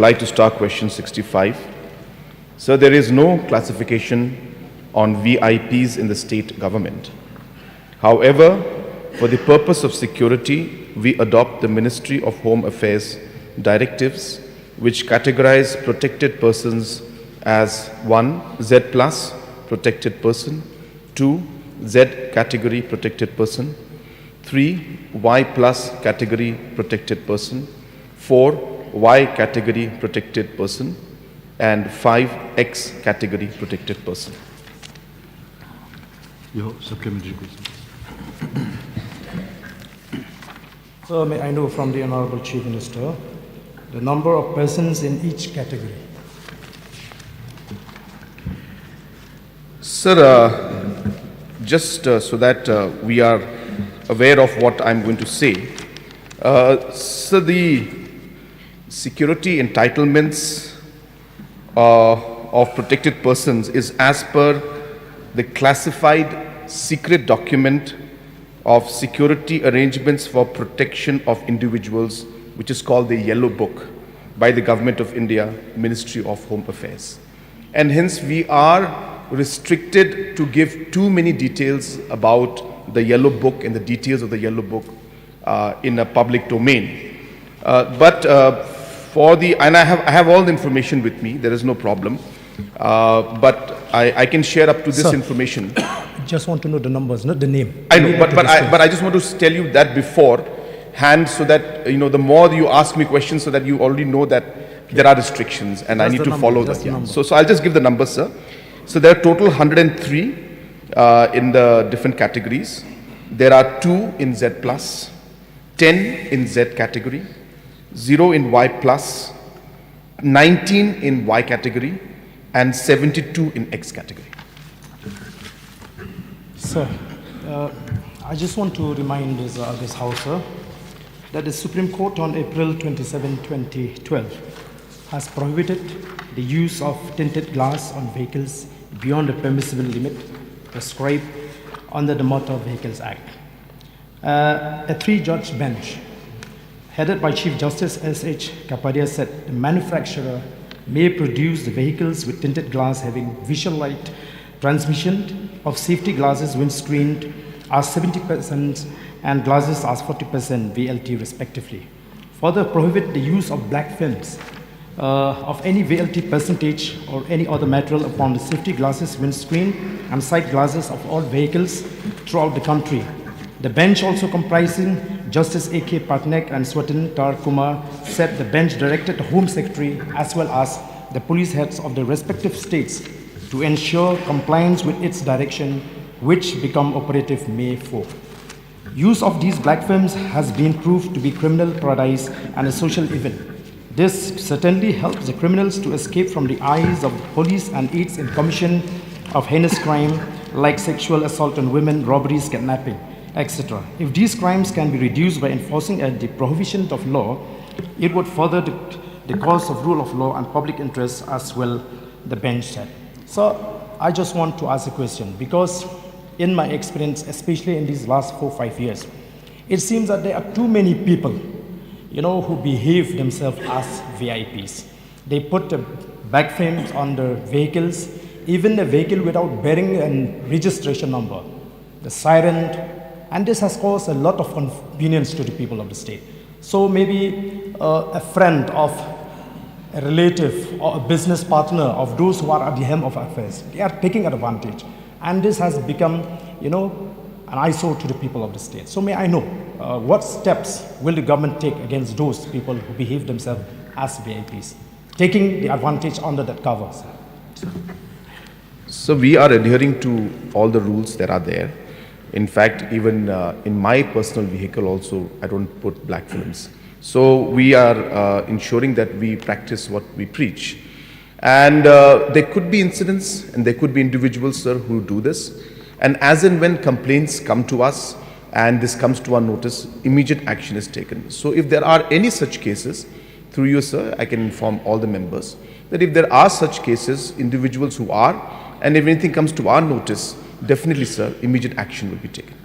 reply to star question 65. Sir, there is no classification on VIPs in the state government. However, for the purpose of security, we adopt the Ministry of Home Affairs directives which categorize protected persons as 1. Z plus protected person, 2. Z category protected person, 3. Y plus category protected person, 4. Y category protected person, and 5. X category protected person. Your supplementary question. So may I know from the Honorable Chief Minister the number of persons in each category? Sir, just so that we are aware of what I'm going to say, so the security entitlements of protected persons is as per the classified secret document of security arrangements for protection of individuals, which is called the Yellow Book by the Government of India, Ministry of Home Affairs. And hence we are restricted to give too many details about the Yellow Book and the details of the Yellow Book in a public domain. But I have all the information with me, there is no problem. But I can share up to this information. Just want to know the numbers, not the name. I know, but I just want to tell you that beforehand so that, you know, the more you ask me questions so that you already know that there are restrictions and I need to follow that. Yeah. So I'll just give the numbers, sir. So there are total 103 in the different categories. There are 2 in Z plus, 10 in Z category, 0 in Y plus, 19 in Y category, and 72 in X category. Sir, I just want to remind this House, sir, that the Supreme Court on April 27, 2012 has prohibited the use of tinted glass on vehicles beyond the permissible limit prescribed under the Motor Vehicles Act. A 3-judge bench headed by Chief Justice S.H. Kapadia said the manufacturer may produce the vehicles with tinted glass having visual light transmission of safety glasses windscreened as 70% and glasses as 40% VLT respectively. Further prohibit the use of black films of any VLT percentage or any other material upon the safety glasses, windscreen and side glasses of all vehicles throughout the country. The bench, also comprising Justice A.K. Patnaik and Swatin Tar Kumar, said the bench directed the Home Secretary as well as the police heads of the respective states to ensure compliance with its direction, which become operative May 4. Use of these black films has been proved to be criminal paradise and a social evil. This certainly helps the criminals to escape from the eyes of the police and aids in commission of heinous crime like sexual assault on women, robberies, kidnapping, etc. If these crimes can be reduced by enforcing the prohibition of law, it would further the cause of rule of law and public interest as well, the bench said. So I just want to ask a question, because in my experience, especially in these last 4-5 years, it seems that there are too many people, who behave themselves as VIPs. They put the back frames on the vehicles, even a vehicle without bearing a registration number, the siren, and this has caused a lot of inconvenience to the people of the state. So maybe a friend of a relative or a business partner of those who are at the helm of affairs, they are taking advantage. And this has become, an eyesore to the people of the state. So may I know, what steps will the government take against those people who behave themselves as VIPs, taking the advantage under that cover? So we are adhering to all the rules that are there. In fact, even in my personal vehicle also, I don't put black films. So we are ensuring that we practice what we preach. And there could be incidents and there could be individuals, sir, who do this. And as and when complaints come to us and this comes to our notice, immediate action is taken. So if there are any such cases, through you, sir, I can inform all the members that if there are such cases, individuals who are, and if anything comes to our notice, definitely, sir, immediate action will be taken.